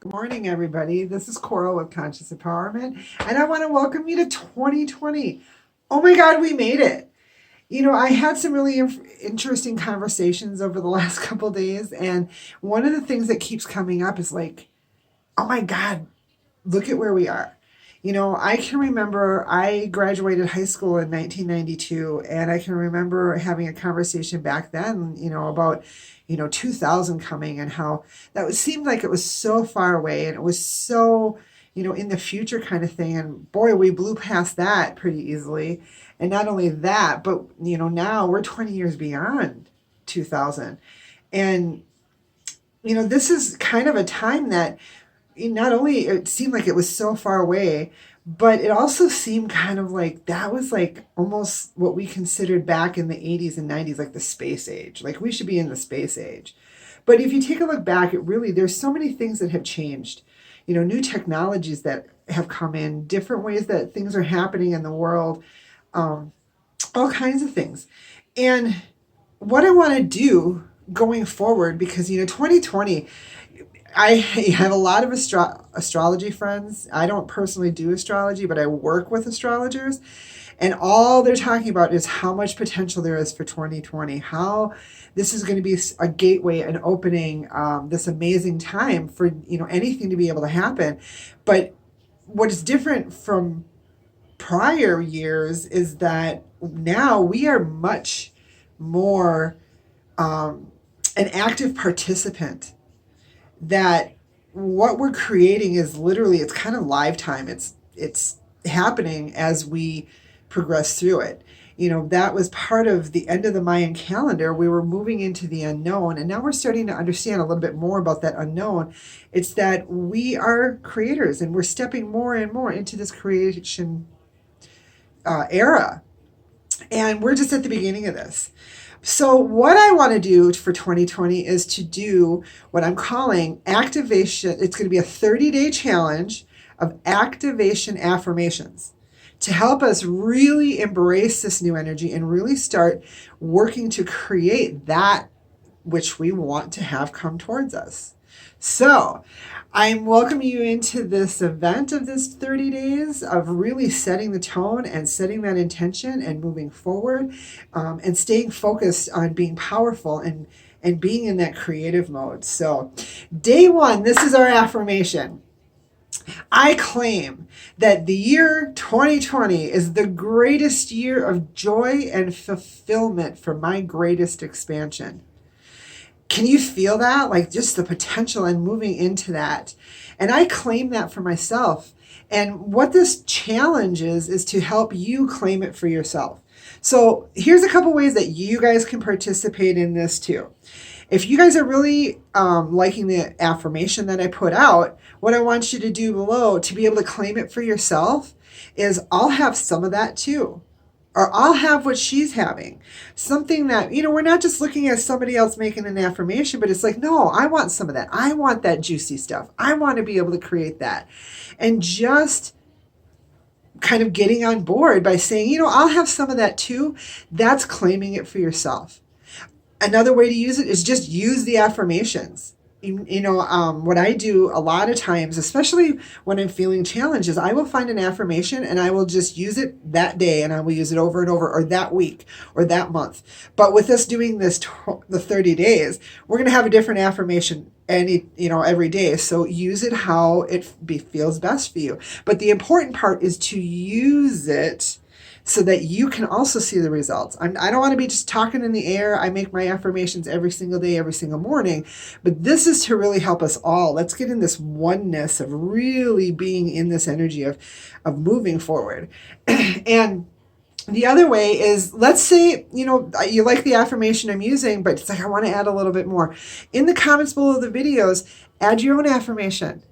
Good morning, everybody. This is Coral with Conscious Empowerment, and I want to welcome you to 2020. Oh my God, we made it. I had some really interesting conversations over the last couple of days, and one of the things that keeps coming up is like, oh my God, look at where we are. I can remember I graduated high school in 1992, and I can remember having a conversation back then, about 2000 coming and how seemed like it was so far away and it was so, in the future kind of thing. And boy, we blew past that pretty easily. And not only that, but, now we're 20 years beyond 2000. And, this is kind of a time that not only it seemed like it was so far away, but it also seemed kind of like that was like almost what we considered back in the 80s and 90s, like the space age. Like we should be in the space age. But if you take a look back, there's so many things that have changed. New technologies that have come in, different ways that things are happening in the world, all kinds of things. And what I want to do going forward, because 2020, I have a lot of astrology friends. I don't personally do astrology, but I work with astrologers. And all they're talking about is how much potential there is for 2020, how this is going to be a gateway, an opening, this amazing time for anything to be able to happen. But what is different from prior years is that now we are much more an active participant, that what we're creating is literally, it's kind of live time. It's happening as we progress through it. That was part of the end of the Mayan calendar. We were moving into the unknown, and now we're starting to understand a little bit more about that unknown. It's that we are creators, and we're stepping more and more into this creation era. And we're just at the beginning of this. So what I want to do for 2020 is to do what I'm calling activation. It's going to be a 30-day challenge of activation affirmations to help us really embrace this new energy and really start working to create that which we want to have come towards us. So I'm welcoming you into this event of this 30 days of really setting the tone and setting that intention and moving forward, and staying focused on being powerful and being in that creative mode. So day one, this is our affirmation. I claim that the year 2020 is the greatest year of joy and fulfillment for my greatest expansion. Can you feel that? Like just the potential and moving into that. And I claim that for myself. And what this challenge is to help you claim it for yourself. So here's a couple ways that you guys can participate in this too. If you guys are really liking the affirmation that I put out, what I want you to do below to be able to claim it for yourself is I'll have some of that too. Or I'll have what she's having. Something that, we're not just looking at somebody else making an affirmation, but it's like, no, I want some of that. I want that juicy stuff. I want to be able to create that. And just kind of getting on board by saying, I'll have some of that too. That's claiming it for yourself. Another way to use it is just use the affirmations. What I do a lot of times, especially when I'm feeling challenges, I will find an affirmation and I will just use it that day, and I will use it over and over, or that week or that month. But with us doing the 30 days, we're going to have a different affirmation every day. So use it how it feels best for you. But the important part is to use it so that you can also see the results. I don't want to be just talking in the air. I make my affirmations every single day, every single morning, but this is to really help us all. Let's get in this oneness of really being in this energy of moving forward. And the other way is, let's say, you like the affirmation I'm using, but it's like, I want to add a little bit more. In the comments below the videos, add your own affirmation.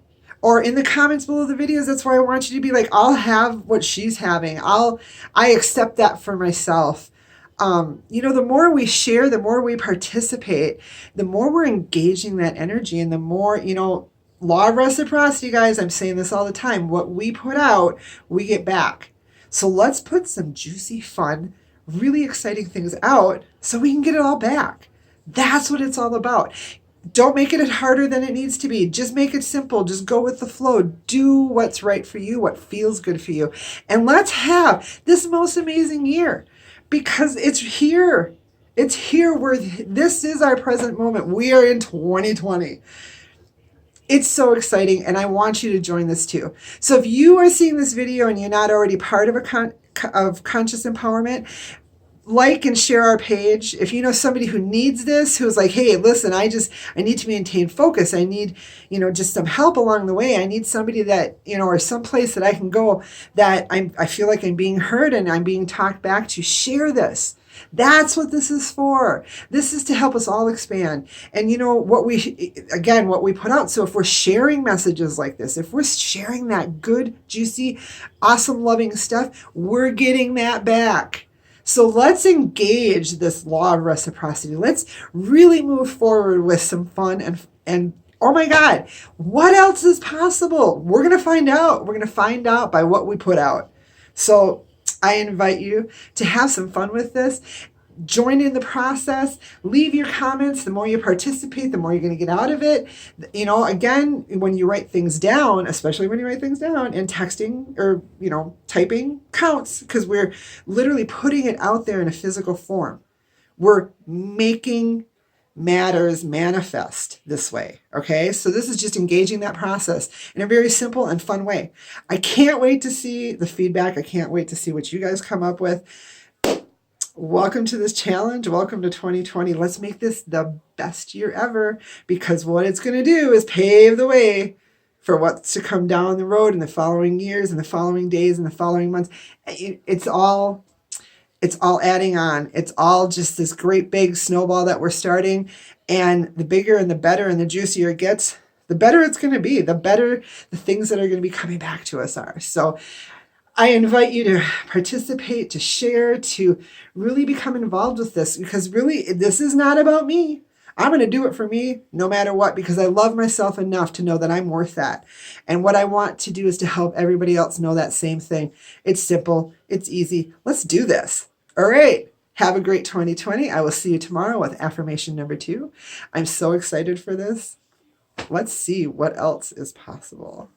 Or in the comments below the videos, that's where I want you to be like, I'll have what she's having. I accept that for myself. The more we share, the more we participate, the more we're engaging that energy, and the more, law of reciprocity, guys, I'm saying this all the time. What we put out, we get back. So let's put some juicy, fun, really exciting things out so we can get it all back. That's what it's all about. Don't make it harder than it needs to be. Just make it simple. Just go with the flow. Do what's right for you, what feels good for you. And let's have this most amazing year, because it's here. It's here where this is our present moment. We are in 2020. It's so exciting, and I want you to join this too. So if you are seeing this video and you're not already part of of conscious empowerment, like and share our page. If you know somebody who needs this, who's like, hey, listen, I need to maintain focus. I need, just some help along the way. I need somebody that, or some place that I can go that I feel like I'm being heard and I'm being talked back to. Share this. That's what this is for. This is to help us all expand. And what we put out. So if we're sharing messages like this, if we're sharing that good, juicy, awesome, loving stuff, we're getting that back. So let's engage this law of reciprocity. Let's really move forward with some fun and oh my God, what else is possible? We're going to find out. We're going to find out by what we put out. So I invite you to have some fun with this. Join in the process. Leave your comments. The more you participate, the more you're going to get out of it. Again, when you write things down, especially when you write things down, and texting or, typing counts, because we're literally putting it out there in a physical form. We're making matters manifest this way. Okay. So this is just engaging that process in a very simple and fun way. I can't wait to see the feedback. I can't wait to see what you guys come up with. Welcome to this challenge. Welcome to 2020. Let's make this the best year ever, because what it's going to do is pave the way for what's to come down the road in the following years and the following days and the following months. It's all adding on. It's all just this great big snowball that we're starting. And the bigger and the better and the juicier it gets, the better it's going to be, the better the things that are going to be coming back to us are. So I invite you to participate, to share, to really become involved with this, because really this is not about me. I'm going to do it for me no matter what, because I love myself enough to know that I'm worth that. And what I want to do is to help everybody else know that same thing. It's simple. It's easy. Let's do this. All right. Have a great 2020. I will see you tomorrow with affirmation number 2. I'm so excited for this. Let's see what else is possible.